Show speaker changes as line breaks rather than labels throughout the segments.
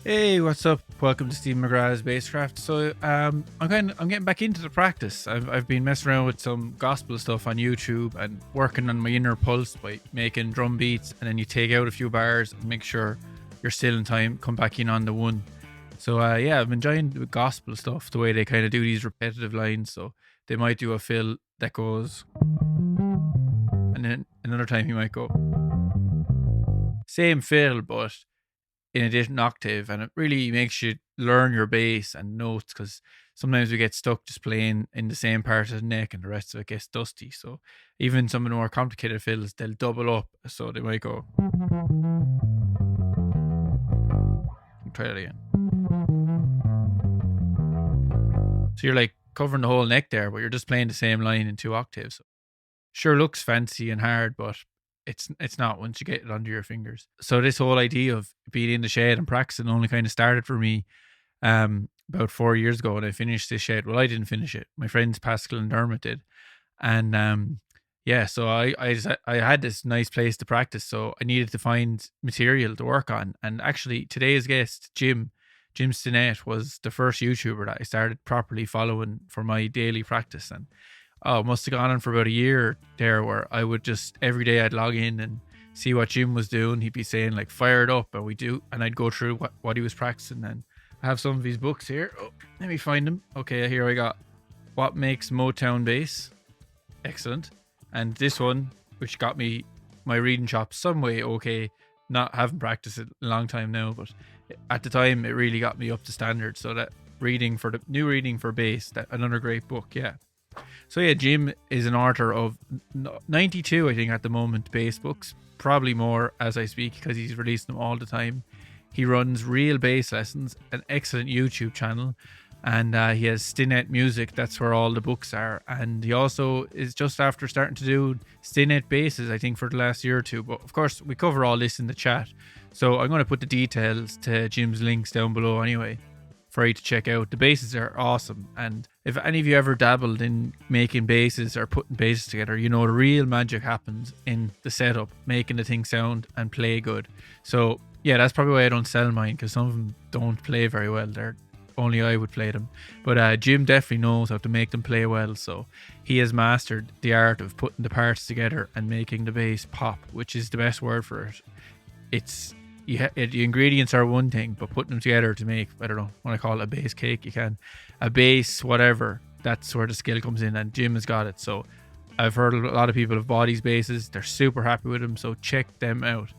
Hey, what's up? Welcome to Steve McGrath's Basscraft. So, I'm getting back into the practice. I've been messing around with some gospel stuff on YouTube and working on my inner pulse by making drum beats, and then you take out a few bars and make sure you're still in time. Come back in on the one. So, yeah, I'm enjoying the gospel stuff. The way they kind of do these repetitive lines. So they might do a fill that goes, and then another time he might go same fill, but in a different octave, and it really makes you learn your bass and notes, because sometimes we get stuck just playing in the same part of the neck and the rest of it gets dusty. So even some of the more complicated fills, they'll double up, so they might go, try that again. So you're like covering the whole neck there, but you're just playing the same line in two octaves. Sure looks fancy and hard, but it's not once you get it under your fingers. So this whole idea of being in the shed and practicing only kind of started for me about 4 years ago when I finished this shed. Well, I didn't finish it. My friends Pascal and Dermot did. And yeah, so I had this nice place to practice, so I needed to find material to work on. And actually today's guest, Jim Stinnett, was the first YouTuber that I started properly following for my daily practice. And must have gone on for about a year there, where I would just every day I'd log in and see what Jim was doing. He'd be saying like "fire it up," and I'd go through what he was practicing. And I have some of his books here. Oh, let me find them. Okay, here I got "What Makes Motown Bass." Excellent. And this one, which got me my reading chops some way okay. Not having practiced it a long time now, but at the time it really got me up to standard. So that reading for bass, that another great book, yeah. So yeah, Jim is an author of 92, I think, at the moment, bass books. Probably more as I speak, because he's releasing them all the time. He runs Real Bass Lessons, an excellent YouTube channel, and he has Stinnett Music. That's where all the books are. And he also is just after starting to do Stinnett basses, I think, for the last year or two. But of course, we cover all this in the chat. So I'm going to put the details to Jim's links down below anyway, for you to check out. The basses are awesome, and if any of you ever dabbled in making basses or putting basses together, you know the real magic happens in the setup, making the thing sound and play good. So yeah, that's probably why I don't sell mine, because some of them don't play very well. They're only I would play them, but Jim definitely knows how to make them play well. So he has mastered the art of putting the parts together and making the bass pop, which is the best word for it. It's the ingredients are one thing, but putting them together to make, I don't know, when I call it a bass cake, you can, a bass, whatever, that's where the skill comes in, and Jim has got it. So I've heard a lot of people have bought these basses, they're super happy with them, so check them out.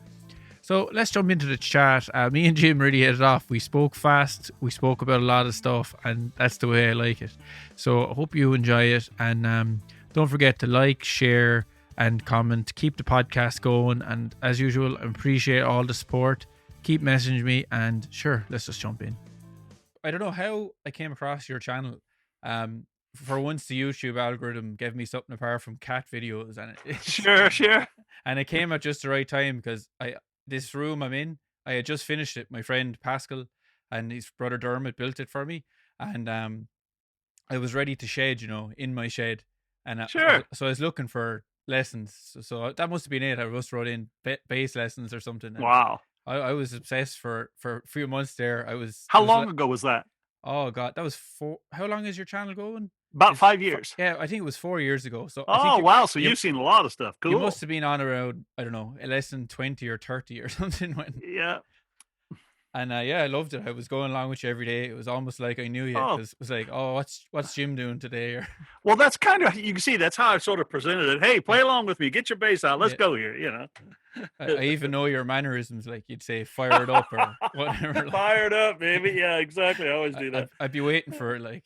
So let's jump into the chat. Me and Jim really hit it off. We spoke fast, we spoke about a lot of stuff, and that's the way I like it. So I hope you enjoy it, and don't forget to like, share, and comment. Keep the podcast going, and as usual, I appreciate all the support. Keep messaging me, and sure, let's just jump in. I don't know how I came across your channel. For once, the YouTube algorithm gave me something apart from cat videos, and
Sure.
And it came at just the right time, because this room I'm in, I had just finished it. My friend Pascal and his brother Dermot built it for me, and I was ready to shed, in my shed, and
Sure.
so I was looking for lessons. So that must have been it. I just wrote in bass lessons or something.
Wow.
I was obsessed for a few months there.
How long ago was that?
Oh God, that was how long is your channel going?
About 5 years.
Yeah, I think it was 4 years ago. So I
Oh,
think
wow. So you've seen a lot of stuff. Cool.
You must have been on around, I don't know, lesson 20 or 30 or something.
Yeah.
And yeah, I loved it. I was going along with you every day. It was almost like I knew you, because it was like, oh, what's Jim doing today?
Well, that's kind of, you can see that's how I sort of presented it. Hey, play along with me. Get your bass out. Let's go here,
I even know your mannerisms, like you'd say "fire it up" or whatever.
Fire it up, baby. Yeah, exactly. I always do that.
I'd be waiting for it, like.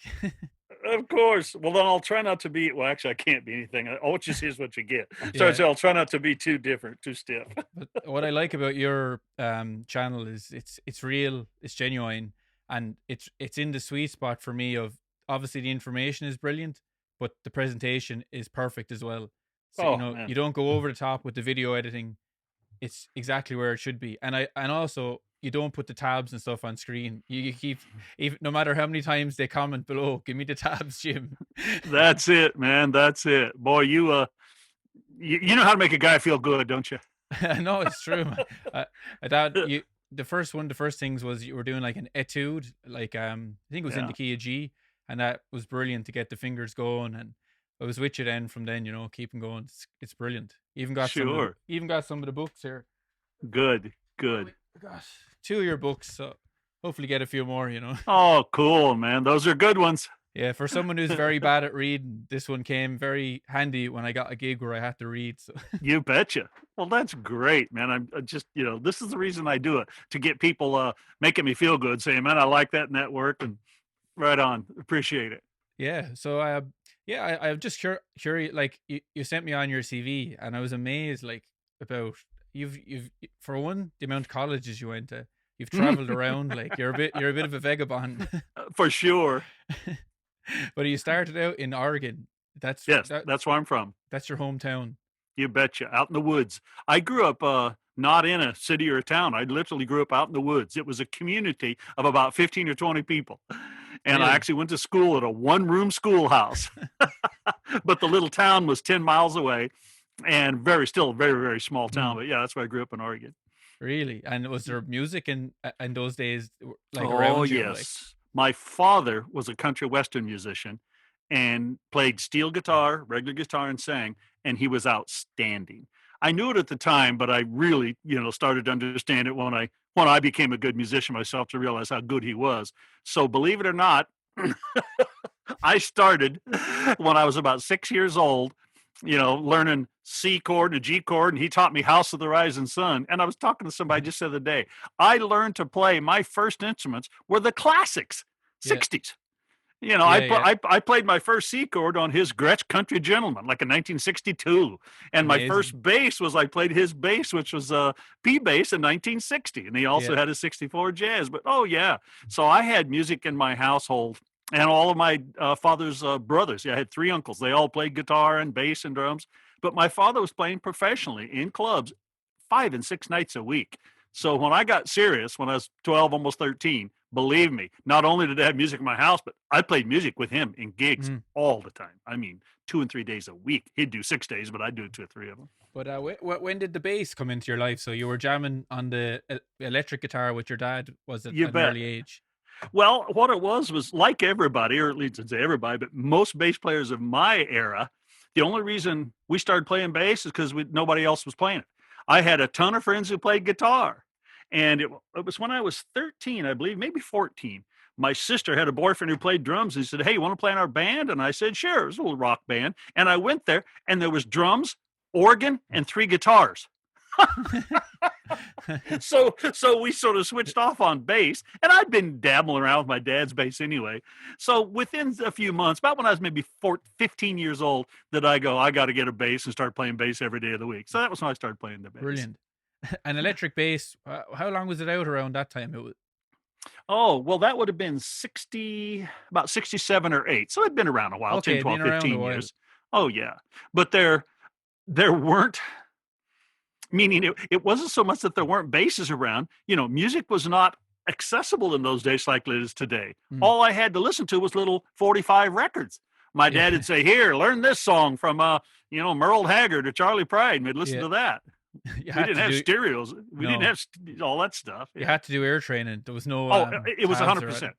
Of course. Well, then I'll try not to be. Well, actually, I can't be anything. What you see is what you get. So I'll try not to be too different, too stiff.
But what I like about your channel is it's real, it's genuine, and it's in the sweet spot for me. Of obviously the information is brilliant, but the presentation is perfect as well. So you don't go over the top with the video editing. It's exactly where it should be, and also you don't put the tabs and stuff on screen. You keep, even no matter how many times they comment below, give me the tabs, Jim.
That's it, man. That's it. Boy, you know how to make a guy feel good, don't you?
No, it's true. I doubt the first things was you were doing like an etude, like I think it was in
Yeah.
the key of G, and that was brilliant to get the fingers going. And I was with you from then, keeping going. It's brilliant.
Sure.
Even got some of the books here.
Good.
Oh,
Good.
I got 2 of your books, so hopefully get a few more.
Oh, cool, man. Those are good ones.
Yeah, for someone who's very bad at reading, this one came very handy when I got a gig where I had to read. So
You betcha. Well, that's great, man. I'm just, this is the reason I do it, to get people making me feel good, saying, man, I like that network, and right on. Appreciate it.
yeah, so I'm just curious. Like you sent me on your CV, and I was amazed, like about you've for one the amount of colleges you went to. You've traveled around, like you're a bit of a vagabond.
For sure.
But you started out in Oregon.
Yes, that's where I'm from.
That's your hometown.
You betcha. Out in the woods. I grew up not in a city or a town. I literally grew up out in the woods. It was a community of about 15 or 20 people. And I
Really?
actually went to school at a one-room schoolhouse. But the little town was 10 miles away, and still a very, very small town. But yeah, that's where I grew up in Oregon.
Really? And was there music in those days, like
Oh,
around you? Like,
yes. My father was a country western musician and played steel guitar, regular guitar, and sang, and he was outstanding. I knew it at the time, but I really, started to understand it when I became a good musician myself, to realize how good he was. So believe it or not, I started when I was about 6 years old, learning C chord and a G chord, and he taught me House of the Rising Sun. And I was talking to somebody just the other day. I learned to play, my first instruments were the classics,
yeah,
60s.
yeah.
I played my first C chord on his Gretsch Country Gentleman, like in 1962. And my
Amazing.
first bass I played his bass, which was a P bass in 1960. And he also
Yeah.
had a 64 Jazz. But oh, yeah. So I had music in my household. And all of my father's brothers. Yeah, I had 3 uncles. They all played guitar and bass and drums. But my father was playing professionally in clubs 5 and 6 nights a week. So when I got serious, when I was 12, almost 13, believe me, not only did I have music in my house, but I played music with him in gigs all the time. I mean, 2 and 3 days a week. He'd do 6 days, but I'd do 2 or 3 of them.
But when did the bass come into your life? So you were jamming on the electric guitar with your dad, was it,
You
at an
bet.
early age?
Well, what it was like everybody, or at least I'd say everybody, but most bass players of my era, the only reason we started playing bass is because nobody else was playing it. I had a ton of friends who played guitar. And it was when I was 13, I believe, maybe 14. My sister had a boyfriend who played drums. And he said, hey, you want to play in our band? And I said, sure. It was a little rock band. And I went there, and there was drums, organ, and 3 guitars. So we sort of switched off on bass, and I'd been dabbling around with my dad's bass anyway. So within a few months, about when I was maybe 15 years old, that I got to get a bass and start playing bass every day of the week. So that was when I started playing the bass.
Brilliant. An electric bass, how long was it out around that time? It was...
Oh, well, that would have been about 67 or 8. So it'd been around a while,
Okay,
10, 12,
been around
15
a while.
years. Oh, yeah. But there weren't, meaning it wasn't so much that there weren't basses around. Music was not accessible in those days like it is today. All I had to listen to was little 45 records. My dad would say, here, learn this song from, Merle Haggard or Charlie Pride, and we'd listen to that. We didn't have stereos. We didn't have all that stuff.
You had to do ear training. There was no...
it was 100%.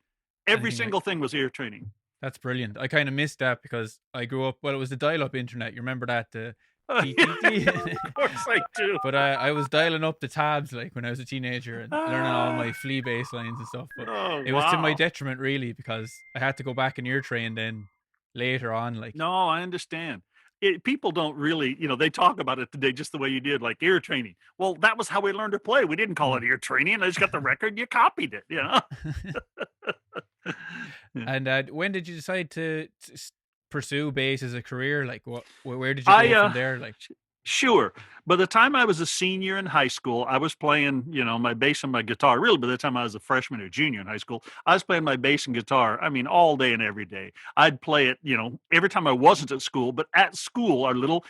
Every single thing was ear training.
That's brilliant. I kind of missed that because I grew up... Well, it was the dial-up internet. You remember that? The
Of course I do.
But I was dialing up the tabs like when I was a teenager and learning all my flea bass lines and stuff. But it was to my detriment, really, because I had to go back and ear train then later on. Like,
no, I understand. People don't really, they talk about it today just the way you did, like ear training. Well, that was how we learned to play. We didn't call it ear training. I just got the record, you copied it,
And when did you decide to pursue bass as a career? Like, where did you go from there? Like,
sure. By the time I was a senior in high school, I was playing, my bass and my guitar. Really, by the time I was a freshman or junior in high school, I was playing my bass and guitar. I mean, all day and every day. I'd play it, every time I wasn't at school. But at school, our little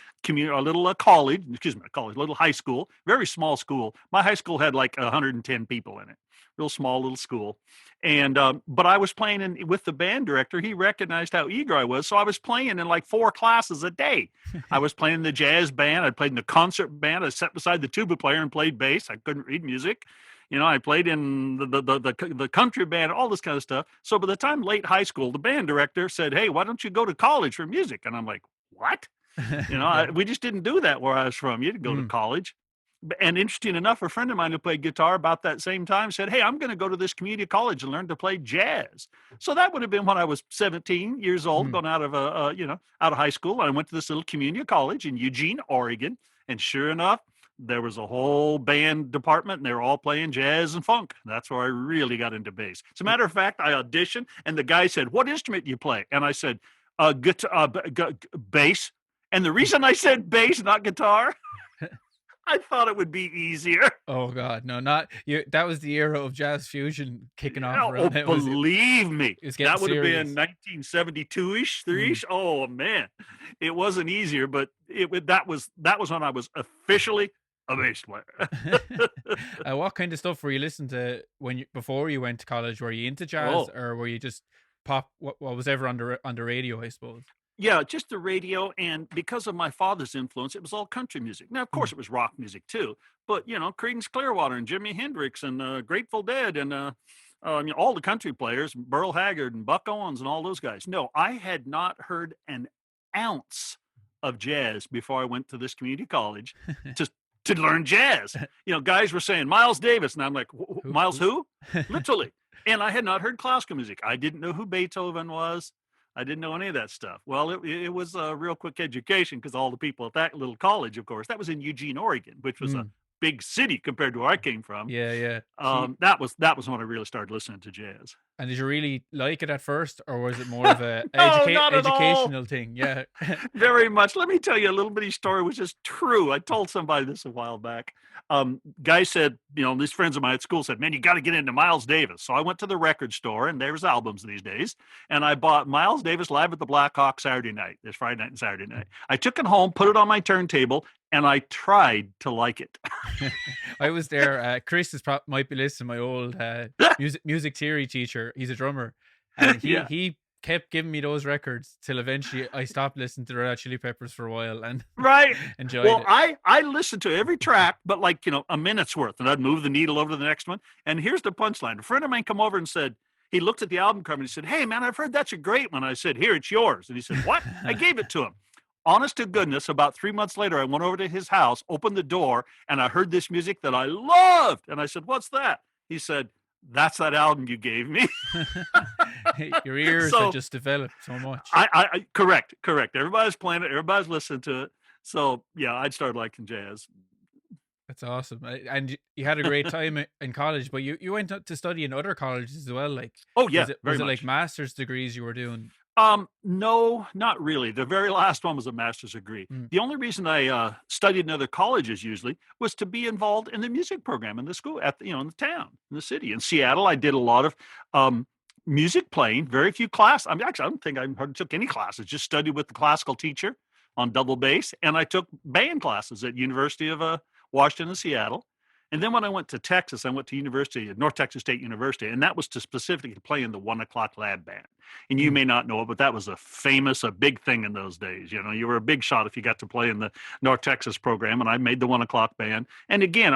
college, little high school, very small school. My high school had like 110 people in it. real small little school. And but I was playing with the band director. He recognized how eager I was, so I was playing in like 4 classes a day. I was playing in the jazz band. I played in the concert band. I sat beside the tuba player and played bass. I couldn't read music. I played in the country band, all this kind of stuff. So by the time late high school, the band director said, "Hey, why don't you go to college for music?" And I'm like, "What?"
Yeah.
We just didn't do that where I was from. You didn't go to college. And interesting enough, a friend of mine who played guitar about that same time said, "Hey, I'm going to go to this community college and learn to play jazz." So that would have been when I was 17 years old, going out of out of high school. I went to this little community college in Eugene, Oregon, and sure enough, there was a whole band department, and they were all playing jazz and funk. That's where I really got into bass. As a matter of fact, I auditioned, and the guy said, "What instrument do you play?" And I said, "Guitar, bass." And the reason I said bass, not guitar, I thought it would be easier.
Oh God, no, not you. That was the era of jazz fusion kicking off.
Oh, believe me, that would have been 1972-ish, 3-ish. Oh man, it wasn't easier, but that was when I was officially a bass player.
What kind of stuff were you listening to before you went to college? Were you into jazz, or were you just pop? What was ever on the radio, I suppose?
Yeah, just the radio, and because of my father's influence, it was all country music. Now, of course, it was rock music too, but Creedence Clearwater and Jimi Hendrix and Grateful Dead and all the country players, Burl Haggard and Buck Owens and all those guys. No, I had not heard an ounce of jazz before I went to this community college to learn jazz. Guys were saying Miles Davis, and I'm like, Miles who? Literally. And I had not heard classical music. I didn't know who Beethoven was. I didn't know any of that stuff. Well, it was a real quick education because all the people at that little college, of course, that was in Eugene, Oregon, which was a big city compared to where I came from.
Yeah.
That was when I really started listening to jazz.
And did you really like it at first, or was it more of a
not at
educational
all.
thing? Yeah.
Very much. Let me tell you a little bitty story, which is true. I told somebody this a while back. Guy said, these friends of mine at school said, "Man, you got to get into Miles Davis." So I went to the record store, and there was albums these days, and I bought Miles Davis Live at the Black Hawk Saturday night. There's Friday night and Saturday night. I took it home, put it on my turntable, and I tried to like it.
I was there. Chris might be listening. My old music theory teacher. He's a drummer, and he kept giving me those records till eventually I stopped listening to the Red Hot Chili Peppers for a while and enjoyed it.
I listened to every track, but a minute's worth, and I'd move the needle over to the next one. And here's the punchline: a friend of mine come over and said, he looked at the album cover and he said, "Hey man, I've heard that's a great one." I said, "Here, it's yours." And he said, "What?" I gave it to him. Honest to goodness, about 3 months later, I went over to his house, opened the door, and I heard this music that I loved. And I said, "What's that?" He said, "That's that album you gave me."
Your ears have just developed so much.
I correct. Everybody's playing it. Everybody's listening to it. So yeah, I'd started liking jazz.
That's awesome. And you had a great time in college, but you went to study in other colleges as well. Like,
oh yeah,
was it like master's degrees you were doing?
No, not really. The very last one was a master's degree. The only reason I studied in other colleges usually was to be involved in the music program in the school in the town, in the city. In Seattle, I did a lot of music playing, very few classes. I mean, actually, I don't think I hardly took any classes, just studied with the classical teacher on double bass. And I took band classes at University of Washington in Seattle. And then when I went to Texas, I went to North Texas State University, and that was to specifically play in the 1 o'clock lab band. And you may not know it, but that was a big thing in those days. You were a big shot if you got to play in the North Texas program, and I made the 1 o'clock band. And again,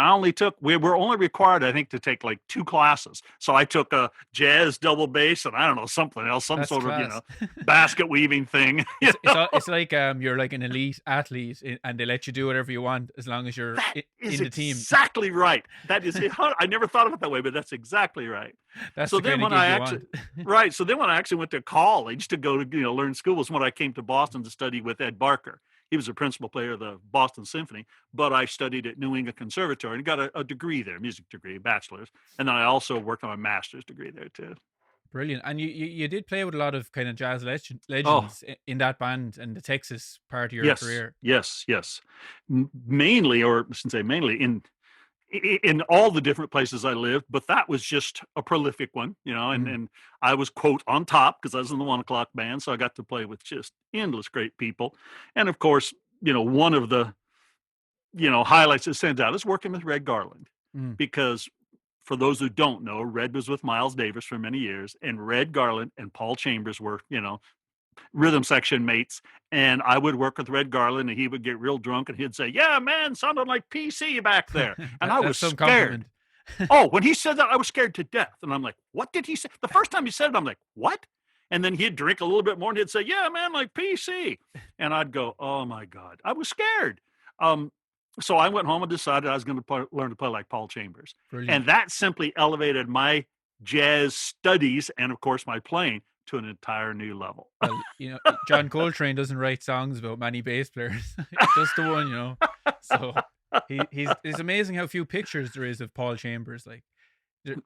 we were only required, I think, to take like 2 classes. So I took a jazz double bass and I don't know, something else, some sort of, basket weaving thing.
It's like you're like an elite athlete and they let you do whatever you want as long as you're in the team.
Exactly right. That is it. I never thought of it that way, but that's exactly right.
That's
so then when I actually right. So then when I actually went to college to go to learn school was when I came to Boston to study with Ed Barker. He was a principal player of the Boston Symphony, but I studied at New England Conservatory and got a degree there, music degree, bachelor's, and then I also worked on a master's degree there too.
Brilliant. And you did play with a lot of kind of jazz legends in that band and the Texas part of your career.
Yes. Mainly, or I shouldn't say mainly, in all the different places I lived, but that was just a prolific one, and I was, quote, on top because I was in the 1 o'clock band. So I got to play with just endless great people. And of course, one of the, highlights that stands out is working with Red Garland because for those who don't know, Red was with Miles Davis for many years, and Red Garland and Paul Chambers were, rhythm section mates. And I would work with Red Garland, and he would get real drunk, and he'd say, "Yeah, man, sounded like PC back there," and I was
That's some
scared.
compliment.
Oh, when he said that, I was scared to death. And I'm like, "What did he say?" The first time he said it, I'm like, "What?" And then he'd drink a little bit more and he'd say, "Yeah, man, like PC." And I'd go, "Oh my God." I was scared. Um, so I went home and decided I was going to learn to play like Paul Chambers.
Brilliant.
And that simply elevated my jazz studies and, of course, my playing to an entire new level.
Well, John Coltrane doesn't write songs about many bass players, just the one. So it's amazing how few pictures there is of Paul Chambers. Like,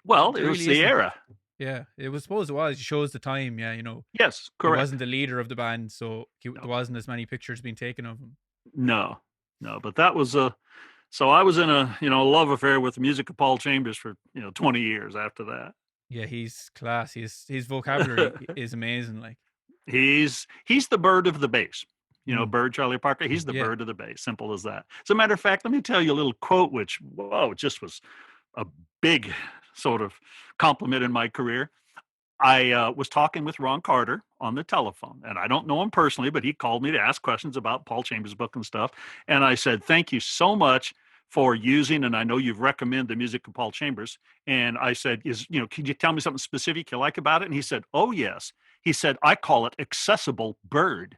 Well,
there
it was
really
the
isn't.
era.
Yeah, it was supposed it was. It shows the time. Yeah,
Yes,
he
correct.
wasn't the leader of the band, so there
No,
wasn't as many pictures being taken of him.
no. But that was so I was in a, love affair with the music of Paul Chambers for, 20 years after that.
Yeah, he's class. His vocabulary is amazing. Like,
He's the bird of the bass.
Mm.
Bird Charlie Parker. He's the
Yeah.
bird of the bass. Simple as that. As a matter of fact, let me tell you a little quote, which, whoa, just was a big sort of compliment in my career. I was talking with Ron Carter on the telephone, and I don't know him personally, but he called me to ask questions about Paul Chambers' book and stuff. And I said, "Thank you so much for using, and I know you've recommended the music of Paul Chambers." And I said, "Could you tell me something specific you like about it?" And he said, "Oh, yes." He said, "I call it accessible bird."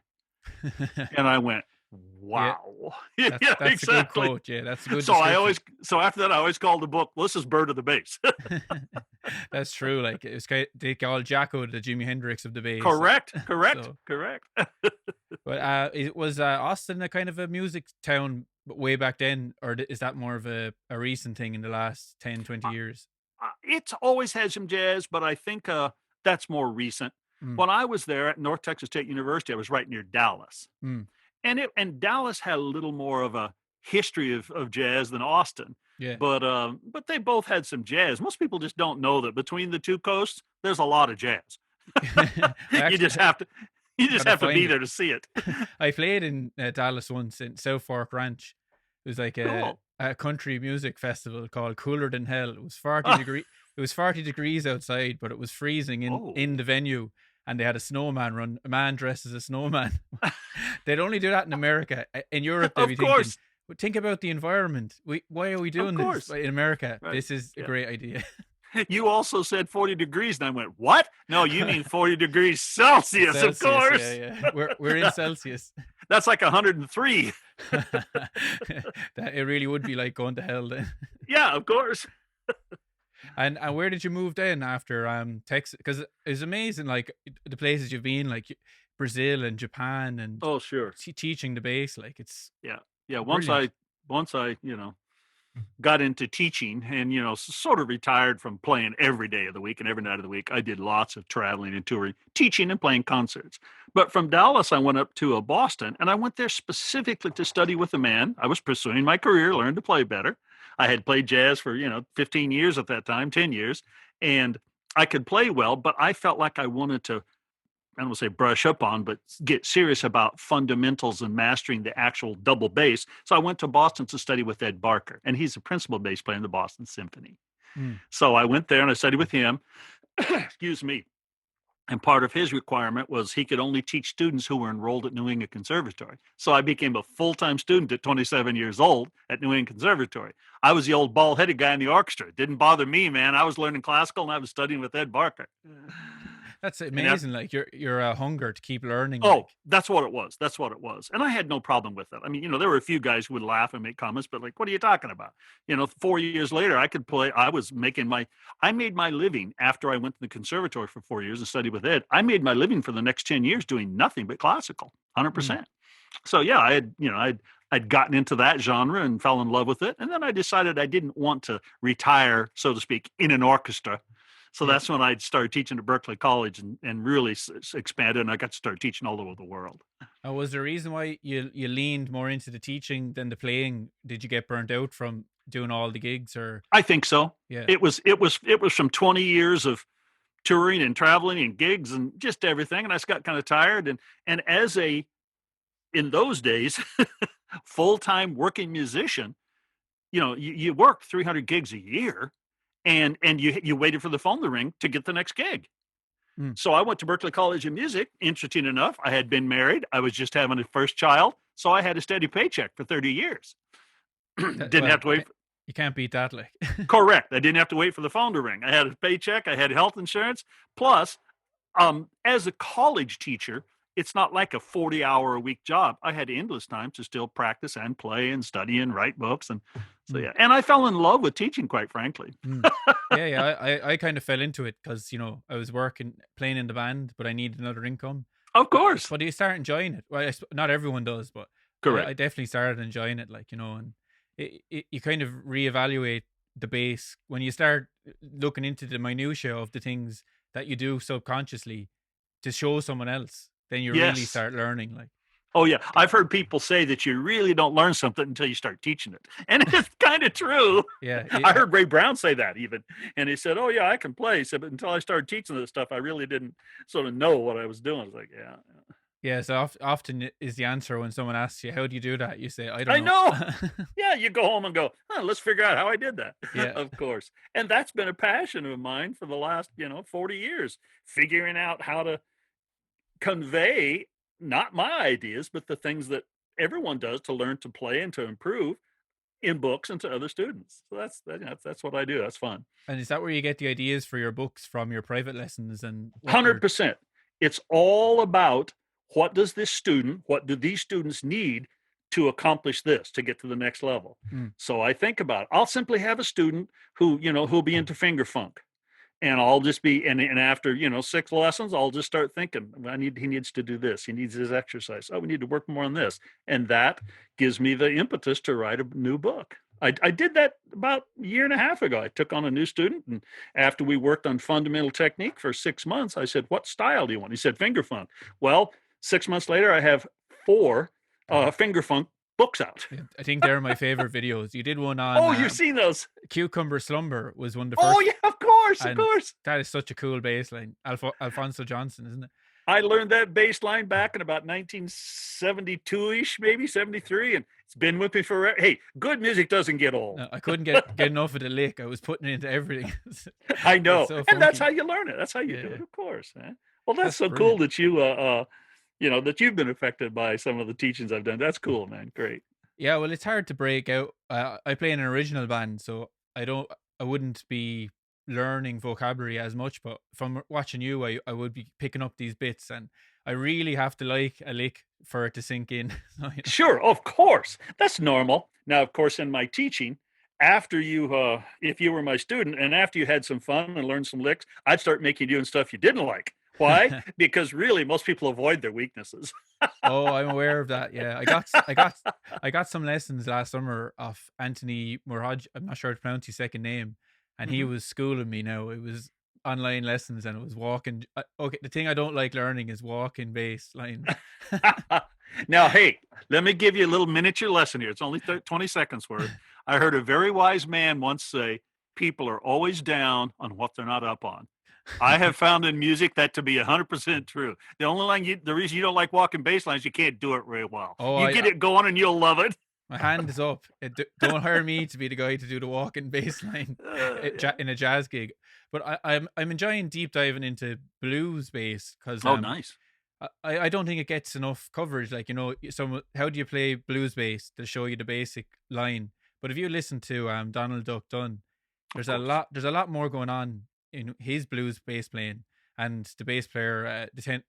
And I went, "Wow." Yeah,
That's a good
exactly.
quote. Yeah, that's a good
So after that, I always called the book, "This is Bird of the Bass."
That's true. Like, they call Jacko the Jimi Hendrix of the bass.
Correct.
So,
Correct.
but it was Austin a kind of a music town way back then, or is that more of a recent thing in the last 10, 20 years?
It's always had some jazz, but I think that's more recent.
Mm.
When I was there at North Texas State University, I was right near Dallas.
Mm.
And Dallas had a little more of a history of jazz than Austin.
Yeah.
But they both had some jazz. Most people just don't know that between the two coasts, there's a lot of jazz. You just have to be there to see it.
I played in Dallas once in South Fork Ranch. It was like a country music festival called Cooler Than Hell. It was 40 degree. It was 40 degrees outside, but it was freezing in the venue. And they had a snowman run. A man dressed as a snowman. They'd only do that in America. In Europe, they'd be thinking, think about the environment. Why are we doing this in America? Right. This is a great idea.
You also said 40 degrees, and I went, "What? No, you mean 40 degrees Celsius, of course."
Yeah. We're in Celsius.
That's like 103.
It really would be like going to hell then.
Yeah, of course.
And where did you move then after Texas? Because it's amazing, like the places you've been, like Brazil and Japan, and
sure,
teaching the bass, like it's
Once I got into teaching and sort of retired from playing every day of the week and every night of the week, I did lots of traveling and touring, teaching and playing concerts. But from Dallas, I went up to Boston, and I went there specifically to study with a man. I was pursuing my career, learn to play better. I had played jazz for 15 years at that time, 10 years, and I could play well, but I felt like I wanted to, I don't want to say brush up on, but get serious about fundamentals and mastering the actual double bass. So I went to Boston to study with Ed Barker, and he's a principal bass player in the Boston Symphony. So I went there and I studied with him. Excuse me. And part of his requirement was he could only teach students who were enrolled at New England Conservatory. So I became a full-time student at 27 years old at New England Conservatory. I was the old bald-headed guy in the orchestra. It didn't bother me, man. I was learning classical and I was studying with Ed Barker.
That's amazing. Like your hunger to keep learning.
That's what it was. That's what it was. And I had no problem with it. I mean, there were a few guys who would laugh and make comments, but like, what are you talking about? 4 years later, I could play. I made my living after I went to the conservatory for 4 years and studied with Ed. I made my living for the next 10 years doing nothing but classical, 100%. So yeah, I'd gotten into that genre and fell in love with it. And then I decided I didn't want to retire, so to speak, in an orchestra. So that's when I started teaching at Berklee College and really expanded, and I got to start teaching all over the world.
Was there a reason why you leaned more into the teaching than the playing? Did you get burnt out from doing all the gigs, or?
I think so.
Yeah.
It was from 20 years of touring and traveling and gigs and just everything, and I just got kind of tired. And as in those days, full-time working musician, you work 300 gigs a year. and you waited for the phone to ring to get the next gig.
Mm.
So I went to Berklee College of Music. Interesting enough, I had been married. I was just having a first child, so I had a steady paycheck for 30 years. Didn't
Well,
have to wait.
you can't beat that, like.
Correct. I didn't have to wait for the phone to ring. I had a paycheck. I had health insurance. Plus, as a college teacher, it's not like a 40-hour-a-week job. I had endless time to still practice and play and study and write books. And so, yeah. And I fell in love with teaching, quite frankly.
Yeah. I kind of fell into it because, I was playing in the band, but I needed another income.
Of course.
But you start enjoying it. Well, not everyone does, but
Correct.
I definitely started enjoying it, like, and you kind of reevaluate the bass when you start looking into the minutiae of the things that you do subconsciously to show someone else. Then you really start learning, like.
Oh, yeah. I've heard people say that you really don't learn something until you start teaching it. And it's kind of true.
Yeah.
I heard Ray Brown say that even. And he said, oh, yeah, I can play. He said, but until I started teaching this stuff, I really didn't sort of know what I was doing. I was like, yeah.
Yeah, so often is the answer when someone asks you, how do you do that? You say, I don't
know.
know.
Yeah, you go home and go, let's figure out how I did that.
Yeah.
Of course. And that's been a passion of mine for the last, 40 years, figuring out how to convey not my ideas, but the things that everyone does to learn to play and to improve in books and to other students. So that's what I do. That's fun.
And is that where you get the ideas for your books, from your private lessons? And
100%. It's all about what do these students need to accomplish this, to get to the next level. So I think about it. I'll simply have a student who'll be into finger funk. And I'll just be, and after, 6 lessons, I'll just start thinking, he needs to do this. He needs his exercise. Oh, we need to work more on this. And that gives me the impetus to write a new book. I did that about a year and a half ago. I took on a new student, and after we worked on fundamental technique for 6 months, I said, what style do you want? He said, finger funk. Well, 6 months later, I have 4 finger funk books out.
I think they're my favorite videos. You did one on.
Oh, you've seen those.
Cucumber Slumber was one of the first.
Oh, yeah, of course.
That is such a cool bass line. Alfonso Johnson, isn't it?
I learned that bass line back in about 1972-ish, maybe 73, and it's been with me forever. Hey, good music doesn't get old.
No, I couldn't get enough of the lick. I was putting it into everything.
I know.
So
and that's how you learn it. That's how you do it, of course. Man. Well, that's so brilliant. Cool that you, that you've been affected by some of the teachings I've done. That's cool, man. Great.
Yeah, well, it's hard to break out. I play in an original band, so I wouldn't be learning vocabulary as much, but from watching you, I would be picking up these bits, and I really have to like a lick for it to sink in.
Sure, of course. That's normal. Now, of course, in my teaching, after you, if you were my student, and after you had some fun and learned some licks, I'd start making you doing stuff you didn't like. Why? Because really, most people avoid their weaknesses.
Oh, I'm aware of that. Yeah, I got some lessons last summer off Anthony Muraj. I'm not sure how to pronounce his second name, and he was schooling me. Now it was online lessons, and it was walking. Okay, the thing I don't like learning is walking bass line.
Now, hey, let me give you a little miniature lesson here. It's only 20 seconds worth. I heard a very wise man once say, "People are always down on what they're not up on." I have found in music that to be 100% true. The reason you don't like walking bass lines, you can't do it very well. Oh, you get it going and you'll love it.
My hand is up. Don't hire me to be the guy to do the walking bass line in a jazz gig. But I'm enjoying deep diving into blues bass because
nice.
I don't think it gets enough coverage. Like, how do you play blues bass? They'll show you the basic line. But if you listen to Donald Duck Dunn, there's a lot more going on in his blues bass playing, and the bass player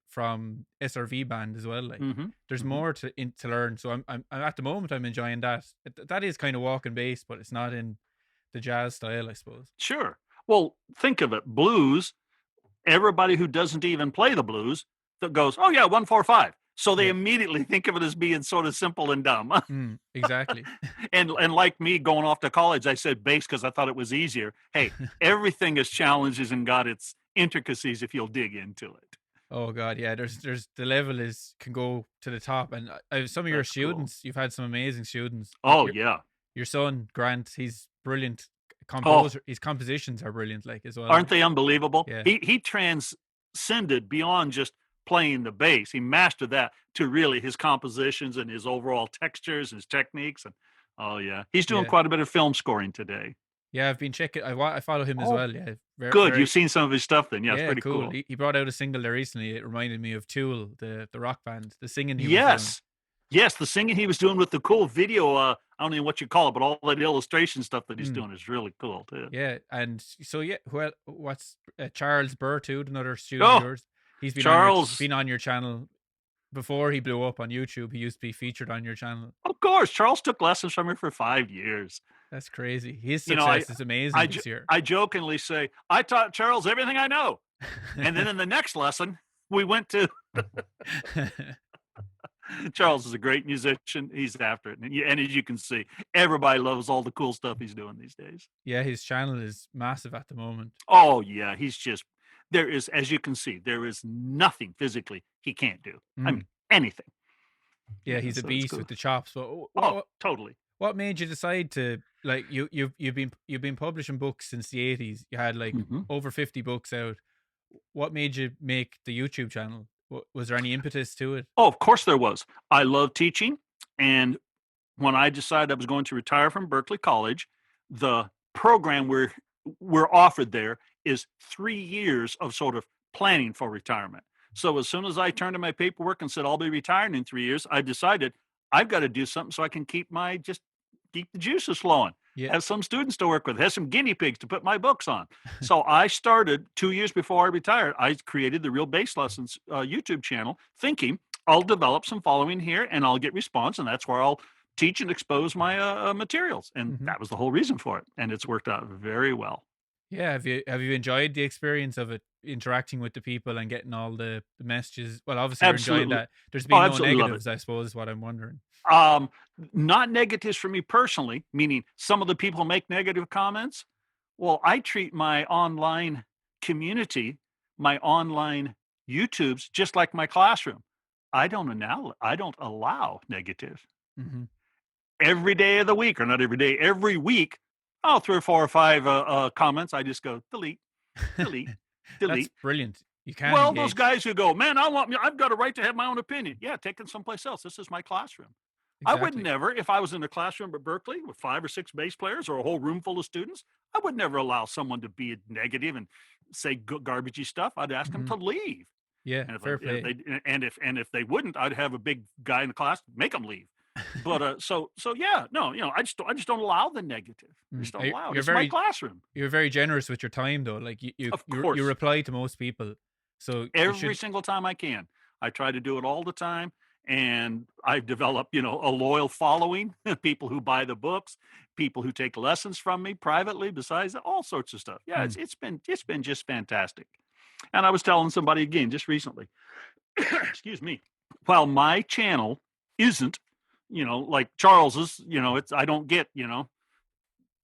from SRV band as well. Like, there's more to learn. So I'm at the moment I'm enjoying that. That is kind of walking bass, but it's not in the jazz style, I suppose.
Sure. Well, think of it. Blues. Everybody who doesn't even play the blues that goes, oh yeah, 1-4-5. So they immediately think of it as being sort of simple and dumb.
Exactly.
and like me going off to college, I said bass because I thought it was easier. Hey, everything has challenges and got its intricacies if you'll dig into it.
Oh God, yeah. There's the level can go to the top, and some of your students, you've had some amazing students.
Oh
your son Grant, he's brilliant composer. His compositions are brilliant, like, as well.
Aren't they unbelievable?
Yeah.
He transcended beyond just playing the bass. He mastered that to really his compositions and his overall textures, his techniques, and he's doing quite a bit of film scoring today.
Yeah, I've been checking. I follow him as
Oh,
well. Yeah, very,
good. You've
very.
seen some of his stuff then. Yeah, it's
Yeah,
pretty
cool.
cool.
He brought out a single there recently. It reminded me of Tool, the rock band, the singing he was doing.
Yes. Yes, the singing he was doing with the cool video, I don't know what you call it, but all that illustration stuff that he's
Mm.
doing is really cool too.
Yeah, and so yeah, well, what's Charles Burr, another student of
Oh,
yours? He's
Charles,
been on your channel before he blew up on YouTube. He used to be featured on your channel.
of course, Charles took lessons from me for 5 years.
That's crazy. His
You know, I
success is amazing this year.
I jokingly say, "I taught Charles everything I know." And then in the next lesson, we went to Charles is a great musician. He's after it. And as you can see, everybody loves all the cool stuff he's doing these days.
Yeah, his channel is massive at the moment.
Oh, yeah. He's just, there is, as you can see, there is nothing physically he can't do. I mean, anything.
Yeah, he's a
so
beast
cool.
with the chops. But
Totally.
what made you decide to, like, you've been publishing books since the 80s. You had like over 50 books out. What made you make the YouTube channel? Was there any impetus to it?
Oh, of course there was. I love teaching. And when I decided I was going to retire from Berklee College, the program we're offered there is 3 years of sort of planning for retirement. So as soon as I turned in my paperwork and said I'll be retiring in 3 years, I decided I've got to do something so I can keep the juices flowing.
Yeah.
Have some students to work with, have some guinea pigs to put my books on. So I started 2 years before I retired. I created the Real Bass Lessons YouTube channel, thinking I'll develop some following here and I'll get response, and that's where I'll teach and expose my materials. And that was the whole reason for it. And it's worked out very well.
Yeah. Have you enjoyed the experience of it, interacting with the people and getting all the messages? Well, obviously you're enjoying that. There's been no negatives, I suppose, is what I'm wondering.
Not negatives for me personally, meaning some of the people make negative comments. Well, I treat my online community, my online YouTubes, just like my classroom. I don't allow negative. Every day of the week, or not every day, every week, 3 or 4 or 5 comments. I just go delete, delete, delete.
That's brilliant. You can't.
Well, those guys who go, man, I've got a right to have my own opinion. Yeah, take it someplace else. This is my classroom. Exactly. I would never, if I was in a classroom at Berklee with 5 or 6 bass players or a whole room full of students, I would never allow someone to be negative and say garbagey stuff. I'd ask them to leave.
Yeah,
and if
fair play.
If they wouldn't, I'd have a big guy in the class make them leave. But so yeah, no, I just don't allow the negative. I just don't allow it. It's my classroom.
You're very generous with your time, though. Like you reply to most people. So
every single time I can, I try to do it all the time. And I've developed, a loyal following, people who buy the books, people who take lessons from me privately, besides all sorts of stuff. Yeah, it's been just fantastic. And I was telling somebody again just recently, excuse me, while my channel isn't, like Charles's, I don't get,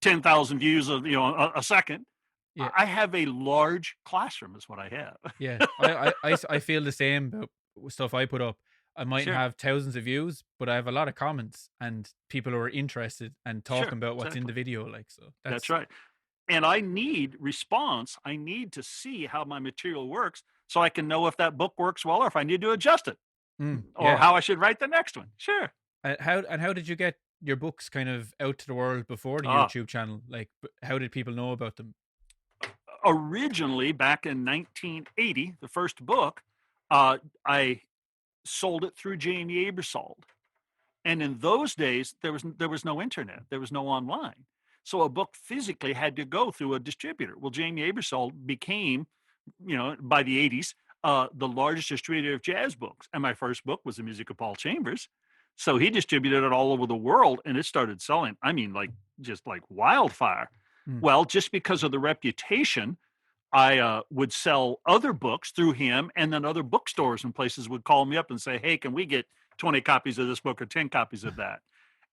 10,000 views of, a second. Yeah. I have a large classroom is what I have.
Yeah, I feel the same about stuff I put up. I might have thousands of views, but I have a lot of comments and people who are interested and talking about what's in the video. Like, so
that's right. And I need response. I need to see how my material works so I can know if that book works well or if I need to adjust it or how I should write the next one. Sure.
How did you get your books kind of out to the world before the YouTube channel? Like, how did people know about them?
Originally, back in 1980, the first book, I sold it through Jamie Aebersold. And in those days, there was no internet. There was no online. So a book physically had to go through a distributor. Well, Jamie Aebersold became, by the 80s, the largest distributor of jazz books. And my first book was The Music of Paul Chambers. So he distributed it all over the world, and it started selling. I mean, just like wildfire. Well, just because of the reputation, I would sell other books through him, and then other bookstores and places would call me up and say, hey, can we get 20 copies of this book or 10 copies of that?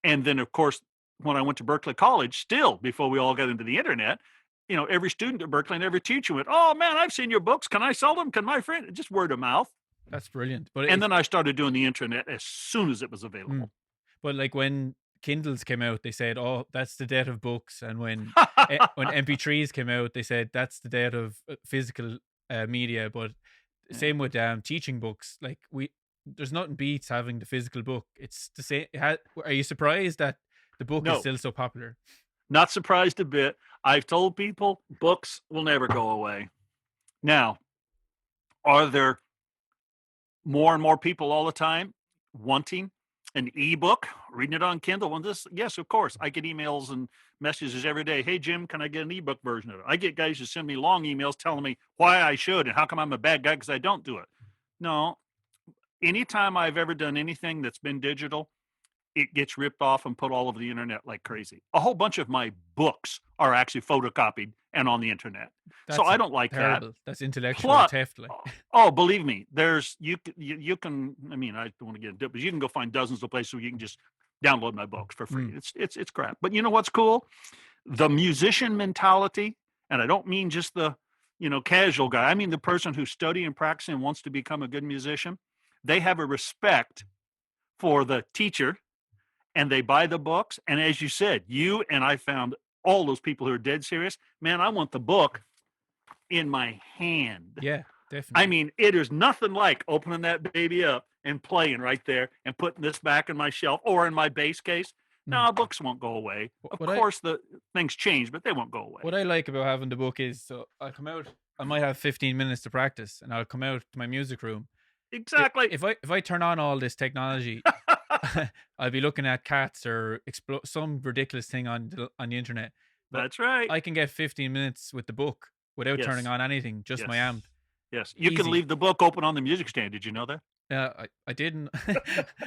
And then, of course, when I went to Berklee College, still before we all got into the internet, every student at Berklee and every teacher went, oh, man, I've seen your books. Can I sell them? Can my friend? Just word of mouth.
That's brilliant.
And then I started doing the internet as soon as it was available.
But like when Kindles came out, they said, oh, that's the death of books. And when MP3s came out, they said that's the death of physical media. But same with teaching books. Like there's nothing beats having the physical book. It's the same. Are you surprised that the book is still so popular?
Not surprised a bit. I've told people books will never go away. Now, are there more and more people all the time wanting an ebook, reading it on Kindle? Yes, of course. I get emails and messages every day. Hey, Jim, can I get an ebook version of it? I get guys who send me long emails telling me why I should and how come I'm a bad guy because I don't do it. No, anytime I've ever done anything that's been digital, it gets ripped off and put all over the internet like crazy. A whole bunch of my books are actually photocopied and on the internet. So
That's
I don't like
terrible.
that.
That's intellectual
Plus,
theft. Like,
oh, believe me, there's you can. I mean, I don't want to get into it, but you can go find dozens of places where you can just download my books for free. It's crap. But you know what's cool? The musician mentality, and I don't mean just the casual guy. I mean the person who's studying and practicing and wants to become a good musician. They have a respect for the teacher, and they buy the books. And as you said, you and I found all those people who are dead serious. Man, I want the book in my hand.
yeah, definitely.
I mean, it is nothing like opening that baby up and playing right there and putting this back in my shelf or in my bass case. No, books won't go away. Of course, the things change, but they won't go away.
What I like about having the book is, so I'll come out, I might have 15 minutes to practice, and I'll come out to my music room.
Exactly.
If I turn on all this technology, I'll be looking at cats or some ridiculous thing on the internet. But
that's right.
I can get 15 minutes with the book without turning on anything, just my amp.
Yes, you can leave the book open on the music stand. Did you know that?
I didn't.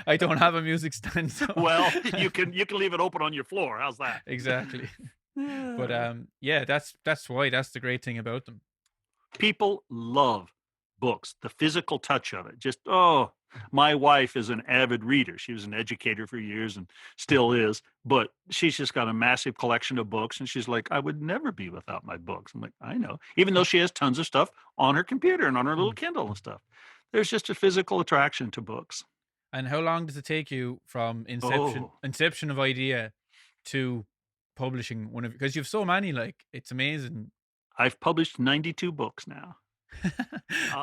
I don't have a music stand. So.
Well, you can leave it open on your floor. How's that?
Exactly. But yeah, that's why. That's the great thing about them.
People love books, the physical touch of it. Just my wife is an avid reader. She was an educator for years and still is, but she's just got a massive collection of books, and she's like, I would never be without my books. I'm like, I know. Even though she has tons of stuff on her computer and on her little Kindle and stuff. There's just a physical attraction to books.
And how long does it take you from inception of idea to publishing one of, because you have so many, like, it's amazing.
I've published 92 books now.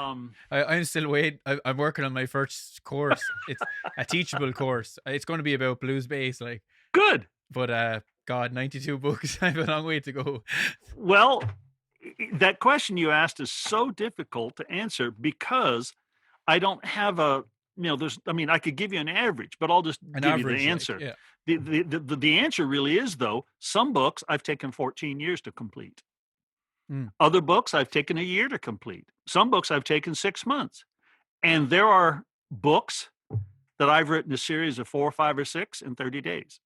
I'm still waiting. I'm working on my first course. It's a teachable course. It's going to be about blues bass, like.
Good.
But God, 92 books. I have a long way to go.
Well, that question you asked is so difficult to answer because I don't have I could give you an average, but I'll just give you the answer.
Like, yeah.
The answer really is, though, some books I've taken 14 years to complete. Other books I've taken a year to complete. Some books I've taken 6 months. And there are books that I've written a series of 4 or 5 or 6 in 30 days.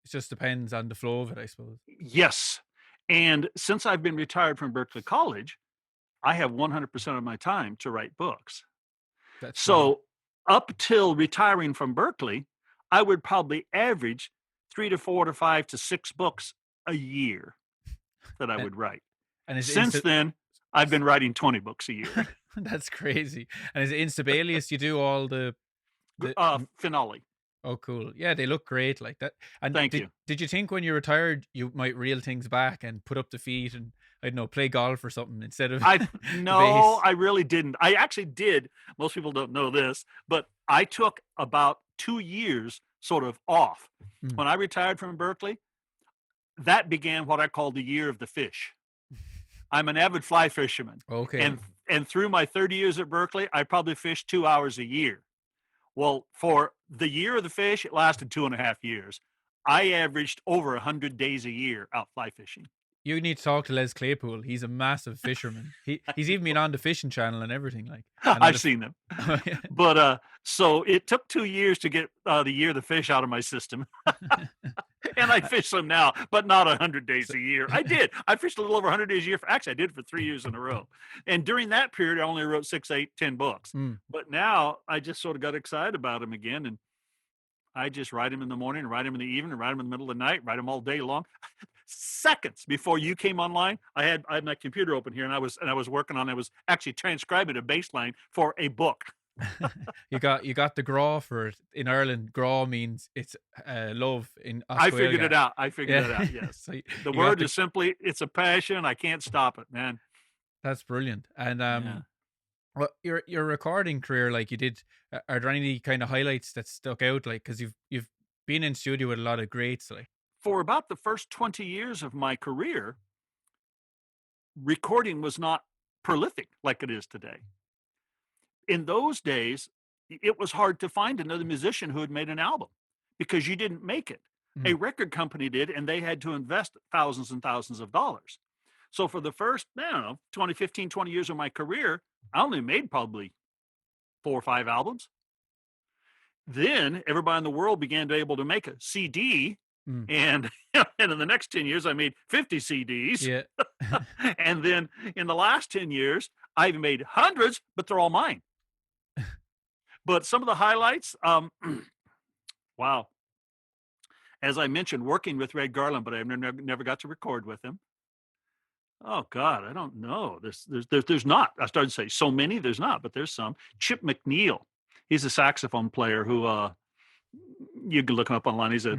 It just depends on the flow of it, I suppose.
Yes. And since I've been retired from Berklee College, I have 100% of my time to write books. So up till retiring from Berklee, I would probably average 3 to 4 to 5 to 6 books a year that I would write. And since then, I've been writing 20 books a year.
That's crazy. And is it Instabalius? You do all the
finale.
Oh, cool. Yeah, they look great like that. And
Thank you.
Did you think when you retired you might reel things back and put up the feet and, I don't know, play golf or something instead of
No, I really didn't. I actually did. Most people don't know this, but I took about 2 years sort of off. When I retired from Berklee, that began what I call the year of the fish. I'm an avid fly fisherman.
Okay.
And through my 30 years at Berklee, I probably fished 2 hours a year. Well, for the year of the fish, it lasted 2.5 years. I averaged over 100 days a year out fly fishing.
You need to talk to Les Claypool. He's a massive fisherman. He's even been on the fishing channel and everything. Like,
I've seen them. But so it took 2 years to get the year of the fish out of my system. And I fish them now, but not 100 days a year. I did. I fished a little over 100 days a year. Actually, I did for 3 years in a row. And during that period, I only wrote 6, 8, 10 books. But now I just sort of got excited about them again. And I just write them in the morning, and write them in the evening, and write them in the middle of the night, write them all day long. Seconds before you came online, I had my computer open here, and I was working on. I was actually transcribing a bass line for a book.
You got the graw for it. In Ireland, graw means it's love. In Australia.
I figured it out. Yes,
So
the word is simply, it's a passion. I can't stop it, man.
That's brilliant. And well, your recording career, like you did, are there any kind of highlights that stuck out? Like, because you've been in studio with a lot of greats, like.
for about the first 20 years of my career, recording was not prolific like it is today. In those days, it was hard to find another musician who had made an album because you didn't make it. A record company did, and they had to invest thousands and thousands of dollars. So for the first, I don't know, 20 years of my career, I only made probably 4 or 5 albums. Then everybody in the world began to be able to make a CD. And, and in the next 10 years, I made 50 CDs.
Yeah.
And then in the last 10 years, I've made hundreds, but they're all mine. But some of the highlights, wow. As I mentioned, working with Red Garland, but I never got to record with him. Oh God, I don't know. There's not. I started to say so many. There's not, but there's some. Chip McNeil, he's a saxophone player who you can look him up online. He's a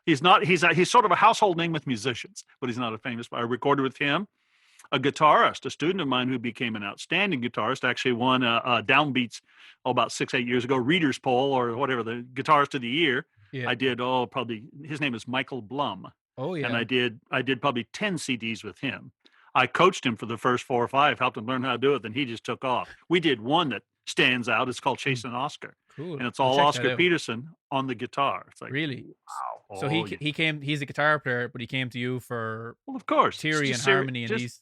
he's sort of a household name with musicians, but he's not a famous. I recorded with him. A guitarist, a student of mine who became an outstanding guitarist, actually won Downbeats about 6-8 years ago, Reader's Poll or whatever, the Guitarist of the Year. Yeah. I did probably, his name is Michael Blum.
Oh yeah.
And I did probably 10 CDs with him. I coached him for the first 4 or 5, helped him learn how to do it, then he just took off. We did one that stands out. It's called Chasing Oscar.
Cool.
And it's all Oscar Peterson on the guitar. It's like,
really?
Wow.
So he came, he's a guitar player, but he came to you for,
well, of course,
theory and harmony and these.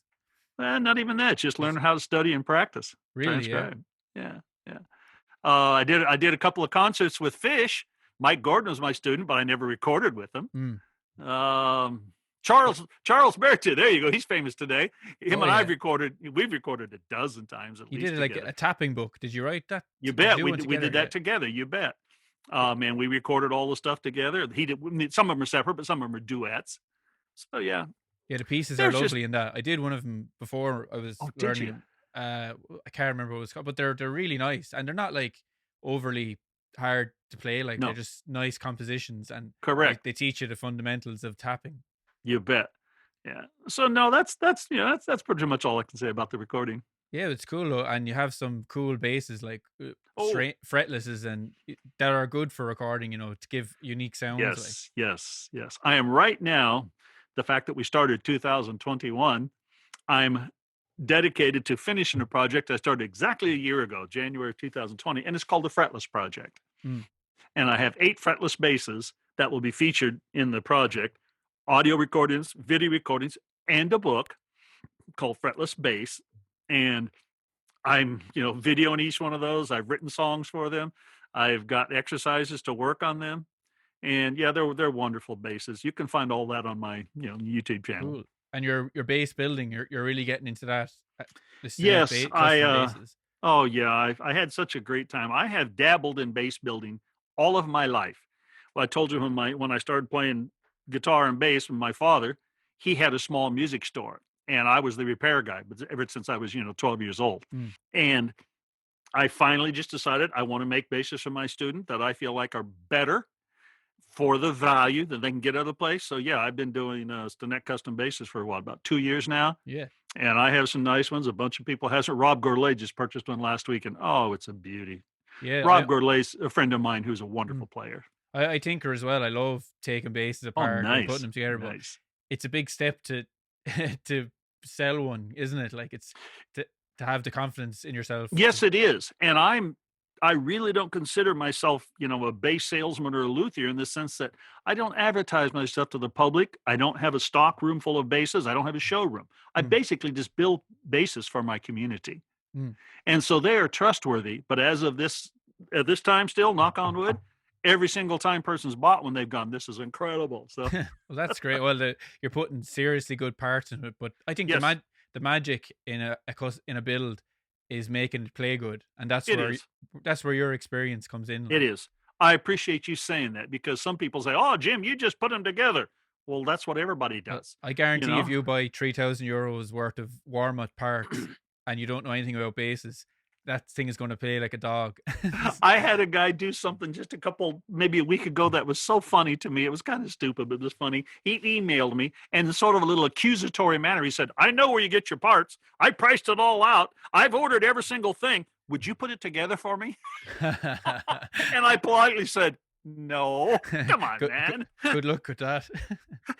Not even that. Just learning how to study and practice.
Really?
Transcribe. Yeah. I did a couple of concerts with Fish. Mike Gordon was my student, but I never recorded with him. Charles Berklee, there you go. He's famous today. Him and I've recorded. We've recorded a dozen times at least.
You did like a tapping book. Did you write that?
You bet. We did that together. You bet. And we recorded all the stuff together. He did. Some of them are separate, but some of them are duets. So yeah.
Yeah, the pieces are lovely in that. I did one of them before I was learning. I can't remember what it was called, but they're really nice, and they're not like overly hard to play. Like they're just nice compositions, and
correct.
Like, they teach you the fundamentals of tapping.
You bet. Yeah. So no, that's pretty much all I can say about the recording.
Yeah, it's cool though, and you have some cool basses like fretlesses and that are good for recording. To give unique sounds.
Yes. I am right now. The fact that we started 2021, I'm dedicated to finishing a project I started exactly a year ago, January 2020, and it's called the Fretless Project. And I have 8 fretless basses that will be featured in the project, audio recordings, video recordings, and a book called Fretless Bass. And I'm, videoing each one of those. I've written songs for them. I've got exercises to work on them. And yeah, they're wonderful basses. You can find all that on my YouTube channel.
Cool. And your bass building, you're really getting into that.
Yes, oh yeah, I had such a great time. I have dabbled in bass building all of my life. Well, I told you when I started playing guitar and bass with my father, he had a small music store, and I was the repair guy. But ever since I was 12 years old, and I finally just decided I want to make basses for my student that I feel like are better for the value that they can get other place. So yeah, I've been doing Stinnett custom basses for about 2 years now.
Yeah.
And I have some nice ones. A bunch of people has it. Rob Gourlay just purchased one last week, and it's a beauty.
Yeah.
Rob Gourlay's a friend of mine who's a wonderful player.
I tinker as well. I love taking basses apart and putting them together. But it's a big step to to sell one, isn't it? Like it's to have the confidence in yourself.
Yes, it is. And I really don't consider myself, a bass salesman or a luthier in the sense that I don't advertise myself to the public. I don't have a stock room full of basses. I don't have a showroom. I basically just build basses for my community. And so they are trustworthy. But as of at this time still, knock on wood, every single time person's bought one, they've gone, this is incredible. So
well, that's great. Well, you're putting seriously good parts in it. But I think the magic in a build is making it play good, and that's where your experience comes in.
It is. I appreciate you saying that, because some people say, "Oh, Jim, you just put them together." Well, that's what everybody does.
I guarantee if you buy 3,000 euros worth of warm-up parts and you don't know anything about basses, that thing is going to play like a dog.
I had a guy do something just maybe a week ago that was so funny to me. It was kind of stupid, but it was funny. He emailed me, and in sort of a little accusatory manner, he said, "I know where you get your parts. I priced it all out. I've ordered every single thing. Would you put it together for me?" And I politely said, No, come on,
good, good
man.
good luck with that.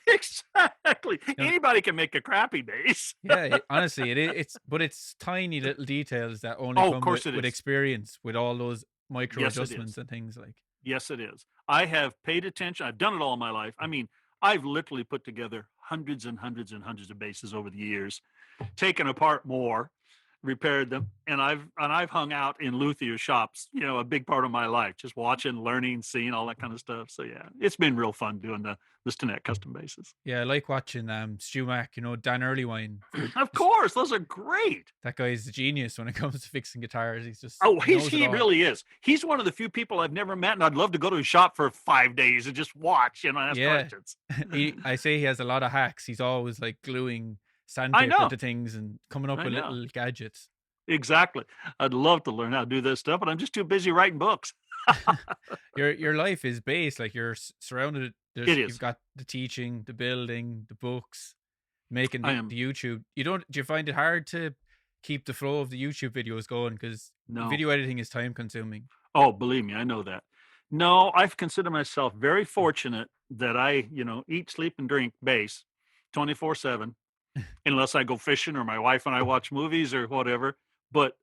Exactly.
You know,
Anybody can make a crappy bass.
yeah, honestly, it's tiny little details that only
Oh, of
come
course it
with
is.
experience, with all those micro
Yes, it
adjustments
is.
and things like.
Yes, it is. I have paid attention. I've done it all my life. I mean, I've literally put together hundreds and hundreds and hundreds of bases over the years, taken apart more, repaired them, and I've hung out in luthier shops, a big part of my life, just watching, learning, seeing all that kind of stuff. So yeah, it's been real fun doing the Stinnett custom bases.
Yeah, I like watching Stu Mac, Dan Earlywine.
Of course, those are great.
That guy's a genius when it comes to fixing guitars.
Oh,
He knows it
he
all.
really is. He's one of the few people I've never met, and I'd love to go to his shop for 5 days and just watch, ask
Yeah.
questions.
I say he has a lot of hacks. He's always like gluing
I
sandpaper
know.
to things and coming up
I
with
know.
little gadgets.
Exactly. I'd love to learn how to do this stuff, but I'm just too busy writing books.
Your life is based, like, you're surrounded.
It
You've
is.
got the teaching, the building, the books, making
I
the
am
YouTube. Do you find it hard to keep the flow of the YouTube videos going? Because
no.
video editing is time consuming.
Oh, believe me, I know that. No, I've considered myself very fortunate that I, eat, sleep, and drink bass 24/7, unless I go fishing or my wife and I watch movies or whatever. But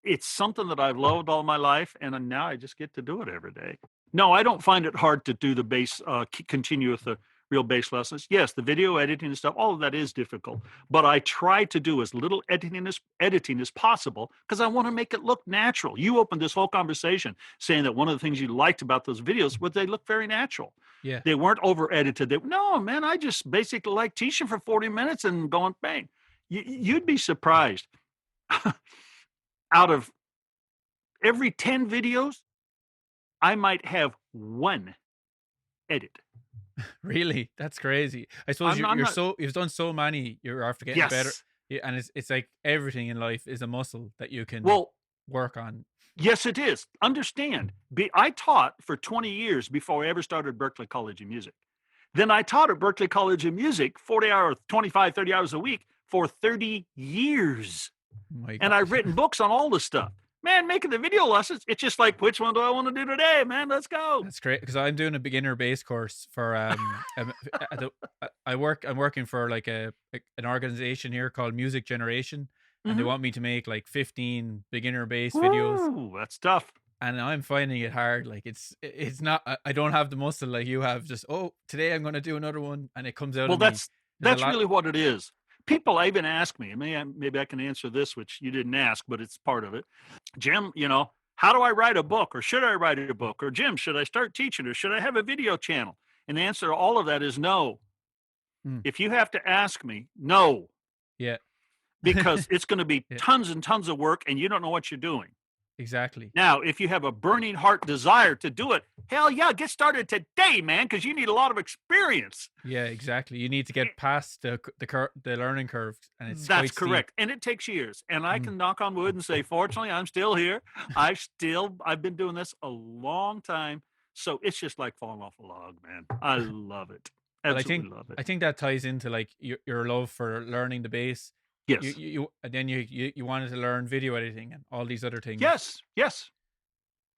it's something that I've loved all my life, and now I just get to do it every day. No, I don't find it hard to do the bass, continue with the real bass lessons. Yes, the video editing and stuff, all of that is difficult, but I try to do as little editing as possible because I want to make it look natural. You opened this whole conversation saying that one of the things you liked about those videos was they look very natural.
Yeah.
They weren't over edited. No, man, I just basically like teaching for 40 minutes and going bang. You'd be surprised. Out of every 10 videos, I might have one edit.
Really? That's crazy. I suppose
I'm not.
you've done so many, you're after getting better.
Yes.
Yeah, and it's like everything in life is a muscle that you can
Well,
work on.
yes, it is. Understand. I taught for 20 years before I ever started Berklee College of Music. Then I taught at Berklee College of Music 40 hours, 25, 30 hours a week for 30 years.
My
And
God.
I've written books on all this stuff. Man, making the video lessons, it's just like, which one do I want to do today, man? Let's go.
That's great, because I'm doing a beginner bass course for I'm working for like an organization here called Music Generation, and they
Mhm.
want me to make like 15 beginner bass videos,
Ooh, that's tough.
and I'm finding it hard. Like, it's not, I don't have the muscle like you have. Just, oh, today I'm going to do another one, and it comes out
Well,
of me. There's a
that's
lot.
really what it is. People even ask me, and maybe I can answer this, which you didn't ask, but it's part of it. Jim, how do I write a book, or should I write a book, or Jim, should I start teaching, or should I have a video channel? And the answer to all of that is no.
Mm.
If you have to ask me, no,
Yeah.
because it's going to be
Yeah.
tons and tons of work, and you don't know what you're doing.
Exactly.
Now, if you have a burning heart desire to do it, hell yeah, get started today, man, because you need a lot of experience.
Yeah, exactly. You need to get past the learning curve, and it's
That's
quite steep.
correct. And it takes years. And I can knock on wood and say, fortunately, I'm still here. I've been doing this a long time. So it's just like falling off a log, man. I love it.
But
Absolutely love it.
I think that ties into like your love for learning the bass.
Yes.
You and then you wanted to learn video editing and all these other things.
Yes. Yes.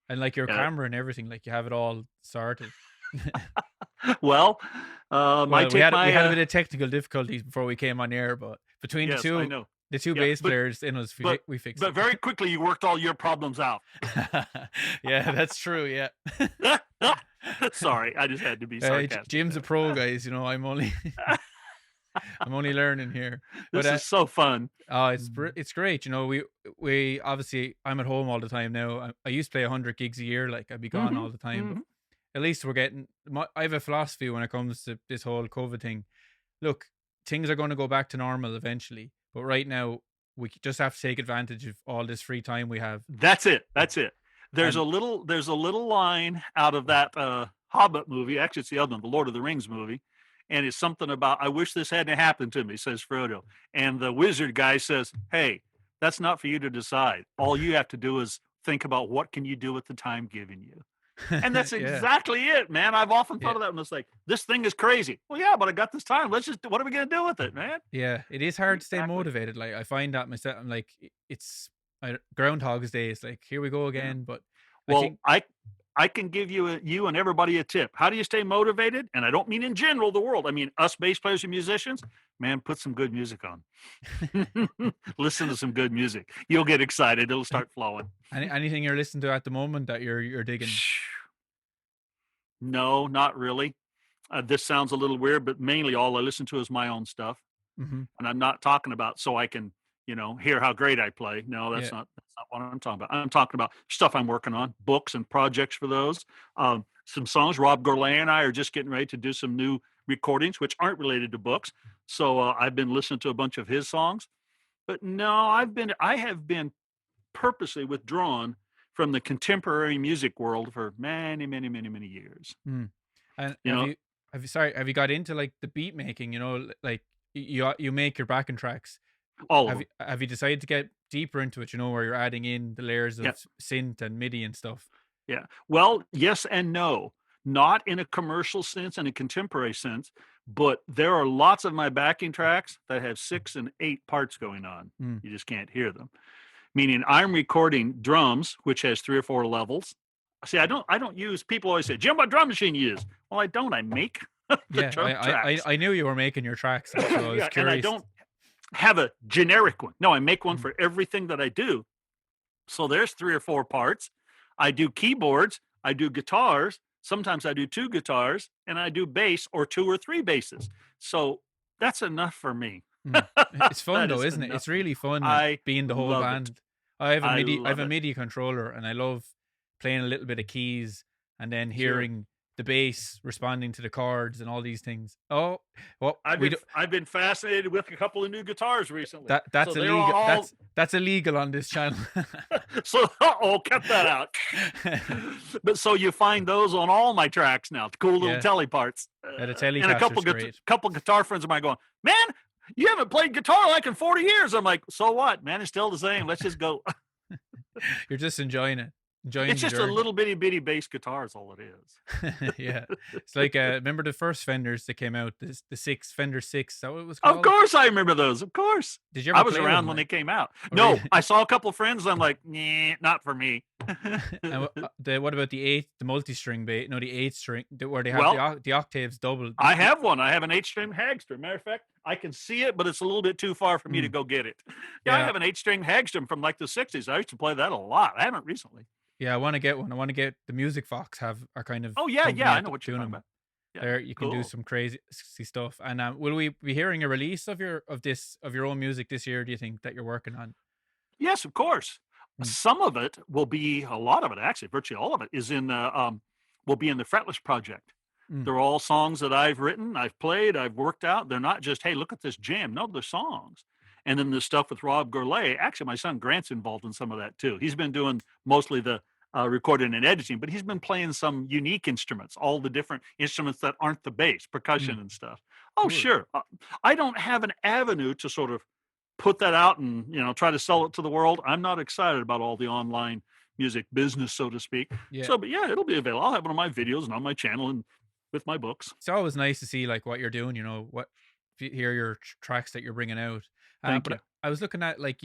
And like your
Yeah.
camera and everything, like you have it all sorted.
Well,
Well,
my
we had a bit of technical difficulties before we came on air, but between
yes, I know.
the two
Yeah,
bass
but-
players in us,
but-
we fixed
But
it.
very quickly, you worked all your problems out.
Yeah, that's true. Yeah.
Sorry, I just had to be
Hey,
sarcastic.
Jim's a pro, guys. I'm only I'm only learning here.
This
But
is so fun.
oh, it's great. We obviously, I'm at home all the time now. I used to play 100 gigs a year, like I'd be gone all the time. But at least we're getting. I have a philosophy when it comes to this whole COVID thing. Look, things are going to go back to normal eventually, but right now we just have to take advantage of all this free time we have.
That's it. That's it. There's
And-
a little line out of that Hobbit movie. Actually, it's the other one, the Lord of the Rings movie. And it's something about, I wish this hadn't happened to me, says Frodo. And the wizard guy says, hey, that's not for you to decide. All you have to do is think about what can you do with the time given you. And that's
Yeah.
exactly it, man. I've often thought
Yeah.
of that, and it's like, this thing is crazy. Well, yeah, but I got this time. What are we going to do with it, man?
Yeah, it is hard to stay
Exactly.
motivated. Like, I find that myself. I'm like, it's Groundhog's Day. It's like, here we go again. But
Well,
I
I can give you and everybody a tip. How do you stay motivated? And I don't mean in general the world. I mean us bass players and musicians. Man, put some good music on. Listen to some good music. You'll get excited. It'll start flowing.
Anything you're listening to at the moment that you're digging?
No, not really. This sounds a little weird, but mainly all I listen to is my own stuff.
Mm-hmm.
And I'm not talking about so I can, hear how great I play. No, that's
Yeah.
not what I'm talking about. I'm talking about stuff I'm working on, books and projects for those. Some songs. Rob Gourlay and I are just getting ready to do some new recordings, which aren't related to books. So I've been listening to a bunch of his songs. But no, I have been purposely withdrawn from the contemporary music world for many, many, many, many years.
And
You
have you got into like the beat making? Like you make your backing tracks.
All of them.
Have you decided to get deeper into it? Where you're adding in the layers of
Yep.
synth and MIDI and stuff.
Yeah. Well, yes and no. Not in a commercial sense and a contemporary sense, but there are lots of my backing tracks that have 6 and 8 parts going on. You just can't hear them. Meaning I'm recording drums, which has 3 or 4 levels. See, I don't use. People always say, "Jim, what drum machine you use?" Well, I don't. I make the drum tracks.
I knew you were making your tracks, so I was curious.
And I don't have a generic one. No, I make one for everything that I do. So there's 3 or 4 parts. I do keyboards. I do guitars. Sometimes I do 2 guitars, and I do bass or 2 or 3 basses. So that's enough for me.
It's fun though, isn't it? It's really fun being the whole band. I have a MIDI controller, and I love playing a little bit of keys and then hearing the bass responding to the chords and all these things. Oh, well,
I've been fascinated with a couple of new guitars recently.
That's illegal. That's illegal on this channel.
So, cut that out. But so you find those on all my tracks now. Cool little telly parts.
The Telecaster's
and a couple guitar friends of mine going, "Man, you haven't played guitar like in 40 years." I'm like, "So what, man? It's still the same. Let's just go."
You're just enjoying it.
It's just a little bitty bass guitar is all it is.
Yeah. It's like, remember the first Fenders that came out, the Fender 6, that what it was called?
Of course I remember those. Of course.
Did you ever
I was around when they came out. No, really? I saw a couple of friends. I'm like, nah, not for me.
And what about the multi-string bass? No, the 8-string, where they have the octaves doubled.
I have one. I have an 8-string Hagstrom. Matter of fact, I can see it, but it's a little bit too far for me to go get it. Yeah, I have an 8-string Hagstrom from like the 60s. I used to play that a lot. I haven't recently.
Yeah, I want to get one. I want to get the Music Fox are kind of.
Oh yeah, I know what you're talking about.
Yeah, there you can do some crazy stuff. And will we be hearing a release of your own music this year? Do you think that you're working on?
Yes, of course. Some of it will be, a lot of it actually, virtually all of it is in will be in the Fretless project. They're all songs that I've written, I've played, I've worked out. They're not just, hey, look at this jam. No, they're songs. And then the stuff with Rob Gourlay, actually my son Grant's involved in some of that too. He's been doing mostly the recording and editing, but he's been playing some unique instruments, all the different instruments that aren't the bass, percussion and stuff. Oh, sure. I don't have an avenue to sort of put that out and, try to sell it to the world. I'm not excited about all the online music business, so to speak. Yeah. So, but yeah, it'll be available. I'll have one of my videos and on my channel and with my books.
It's always nice to see like what you're doing, hear your tracks that you're bringing out.
Thank you.
I was looking at like,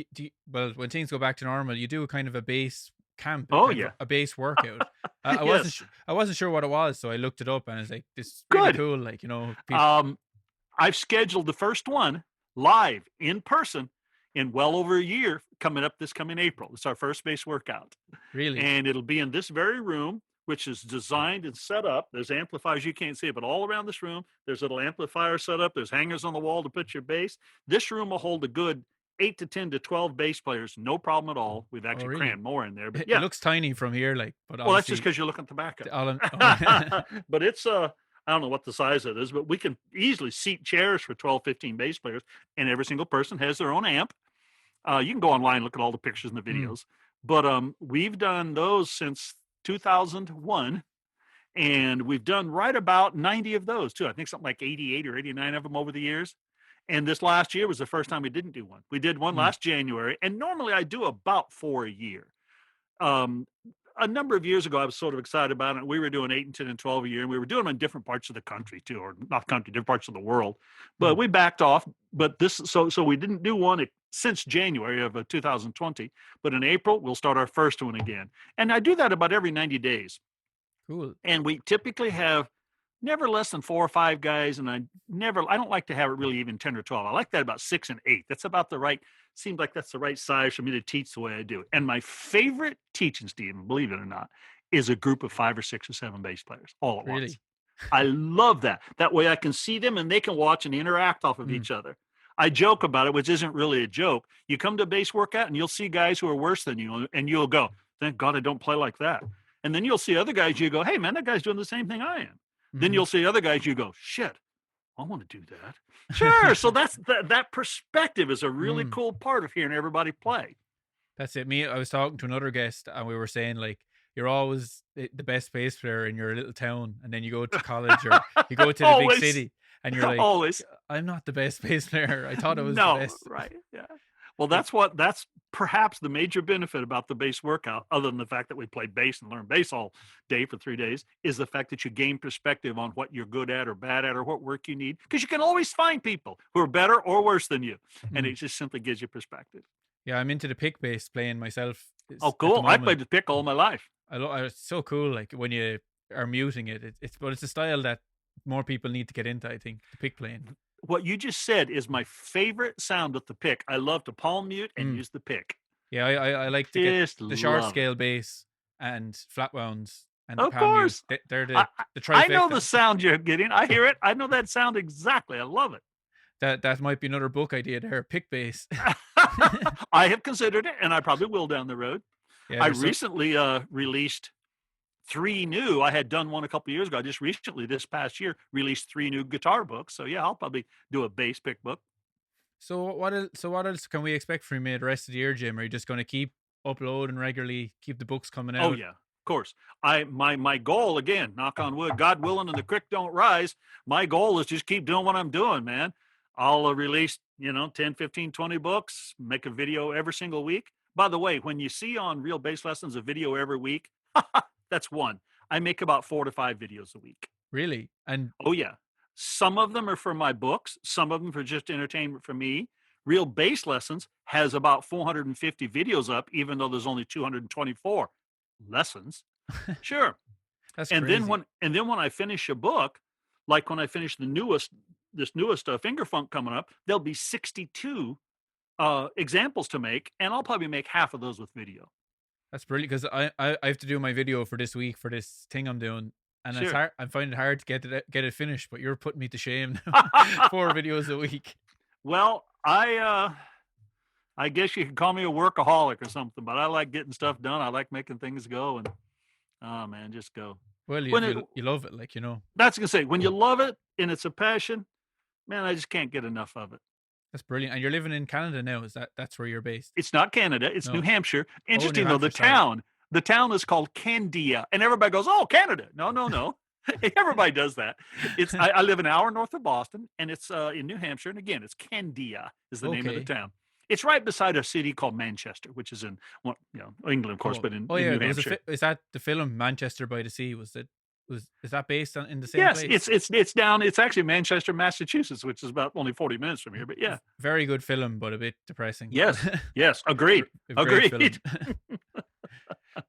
when things go back to normal, you do a kind of a bass camp. A bass workout. I wasn't sure what it was, so I looked it up and I was like, this is really cool. Like,
I've scheduled the first one live in person in well over a year this coming April. It's our first bass workout.
Really?
And it'll be in this very room, which is designed and set up. There's amplifiers, you can't see it, but all around this room, there's a little amplifier set up. There's hangers on the wall to put your bass. This room will hold a good 8 to 10 to 12 bass players, no problem at all. We've actually crammed more in there. But yeah,
it looks tiny from here, but
that's just because you're looking at the back of it. But it's I don't know what the size of it is, but we can easily seat chairs for 12, 15 bass players, and every single person has their own amp. You can go online and look at all the pictures and the videos. But we've done those since 2001, and we've done right about 90 of those too. I think something like 88 or 89 of them over the years. And this last year was the first time we didn't do one. We did one last January, and normally I do about 4 a year. A number of years ago, I was sort of excited about it. We were doing 8 and 10 and 12 a year, and we were doing them in different parts of the country too, or not country, different parts of the world. But we backed off. But so we didn't do one since January of 2020. But in April, we'll start our first one again. And I do that about every 90 days.
Cool.
And we typically have never less than 4 or 5 guys, and I don't like to have it really even 10 or 12. I like that about 6 and 8. That's about the right seems like that's the right size for me to teach the way I do it. And my favorite teaching, Stephen, believe it or not, is a group of 5 or 6 or 7 bass players all at once.
Really?
I love that. That way I can see them and they can watch and interact off of each other. I joke about it, which isn't really a joke. You come to a bass workout and you'll see guys who are worse than you, and you'll go, thank God I don't play like that. And then you'll see other guys, you go, hey, man, that guy's doing the same thing I am. Then you'll see other guys, you go, shit, I want to do that. Sure. So that perspective is a really cool part of hearing everybody play.
That's it. I was talking to another guest and we were saying, like, you're always the best bass player in your little town, and then you go to college or you go to the big city and you're like,
always,
I'm not the best bass player. I thought I was
no,
the best.
Right. Yeah. Well, that's perhaps the major benefit about the bass workout, other than the fact that we play bass and learn bass all day for 3 days, is the fact that you gain perspective on what you're good at or bad at or what work you need. Because you can always find people who are better or worse than you. And it just simply gives you perspective.
Yeah, I'm into the pick bass playing myself.
Oh, cool. I played the pick all my life.
It's so cool. Like when you are muting it, but it's a style that more people need to get into, I think, the pick playing.
What you just said is my favorite sound with the pick. I love to palm mute and use the pick.
Yeah, I like to get the short scale bass and flat wounds. And
of course.
They're the trifecta.
I know the sound you're getting. I hear it. I know that sound exactly. I love it.
That might be another book idea there, pick bass.
I have considered it, and I probably will down the road.
Yeah,
I recently released 3 new. I had done one a couple of years ago. I just recently, this past year, released 3 new guitar books. So yeah, I'll probably do a bass pick book.
So what else can we expect from you the rest of the year, Jim? Are you just going to keep uploading regularly, keep the books coming out?
Oh yeah, of course. My goal, again, knock on wood, God willing, and the creek don't rise. My goal is just keep doing what I'm doing, man. I'll release, 10, 15, 20 books, make a video every single week. By the way, when you see on Real Bass Lessons a video every week, that's one. I make about 4 to 5 videos a week.
Really? And
oh yeah. Some of them are for my books. Some of them for just entertainment for me. Real Bass Lessons has about 450 videos up, even though there's only 224 lessons. Sure.
That's
and
crazy.
then when I finish a book, like when I finish this newest finger funk coming up, there'll be 62 examples to make, and I'll probably make half of those with video.
That's brilliant, because I have to do my video for this week for this thing I'm doing, and
Sure.
it's hard. I find it hard to get it finished. But you're putting me to shame now. 4 videos a week.
Well, I guess you could call me a workaholic or something, but I like getting stuff done. I like making things go, and oh man, just go.
Well, you love it, like,
That's gonna say, when you love it and it's a passion, man, I just can't get enough of it.
That's brilliant. And you're living in Canada now. That's where you're based?
It's not Canada. It's New Hampshire. Interesting
New
though,
Hampshire,
the town is called Candia, and everybody goes, "Oh, Canada." No. Everybody does that. I live an hour north of Boston, and it's in New Hampshire. And again, it's Candia is the name of the town. It's right beside a city called Manchester, which is in England, of course, but in New Hampshire.
Is that the film Manchester by the Sea? Is that based in the same place?
Yes, it's down. It's actually Manchester, Massachusetts, which is about only 40 minutes from here. But yeah,
very good film, but a bit depressing.
Yes, agreed. Agreed.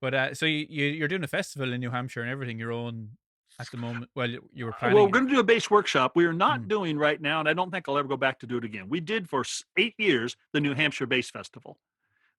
But so you're doing a festival in New Hampshire and everything, your own at the moment. Well, you were planning.
Well, we're going to do a bass workshop. We are not doing right now, and I don't think I'll ever go back to do it again. We did for 8 years the New Hampshire Bass Festival.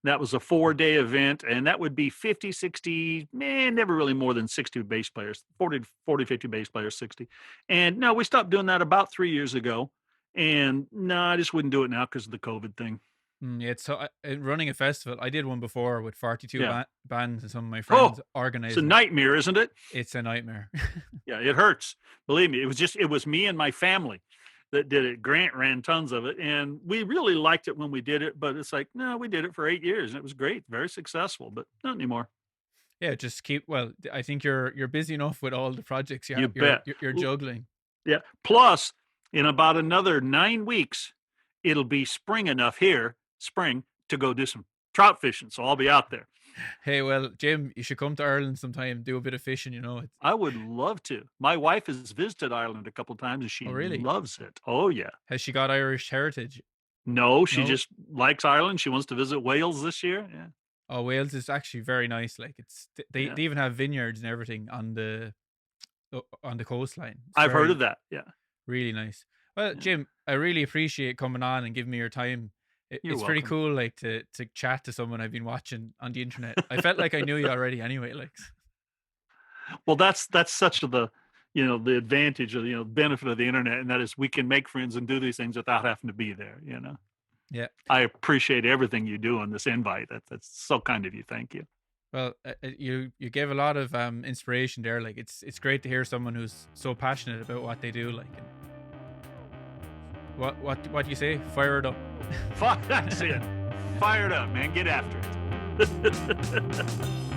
That was a 4-day event, and that would be 50, 60, never really more than 60 bass players, 40, 50 bass players, 60. And no, we stopped doing that about 3 years ago. And no, I just wouldn't do it now because of the COVID thing.
Yeah, so running a festival, I did one before with 42 bands and some of my friends organized.
It's a nightmare, isn't it?
It's a nightmare.
Yeah, it hurts. Believe me, it was me and my family that did it. Grant ran tons of it, and we really liked it when we did it, but it's like, no, we did it for 8 years and it was great, very successful, but not anymore.
Yeah, just I think you're busy enough with all the projects you
bet.
You're juggling.
Yeah. Plus, in about another 9 weeks, it'll be spring enough here, to go do some trout fishing. So I'll be out there.
Hey, well, Jim, you should come to Ireland sometime, do a bit of fishing,
I would love to. My wife has visited Ireland a couple of times and she loves it. Oh, yeah.
Has she got Irish heritage?
No, she just likes Ireland. She wants to visit Wales this year. Yeah.
Oh, Wales is actually very nice. Like
Yeah.
they even have vineyards and everything on the coastline. It's
I've heard
very
of that. Yeah.
really nice. Well,
Yeah.
Jim, I really appreciate coming on and giving me your time.
You're
It's pretty
welcome.
cool, like to chat to someone I've been watching on the internet. I felt like I knew you already anyway. Like,
Well, that's such the the advantage of benefit of the internet, and that is we can make friends and do these things without having to be there.
yeah.
I appreciate everything you do on this invite. That's so kind of you. Thank you.
Well, you gave a lot of inspiration there. Like, it's great to hear someone who's so passionate about what they do. Like, and what do you say? Fire it up.
That's it. Fire it up, man. Get after it.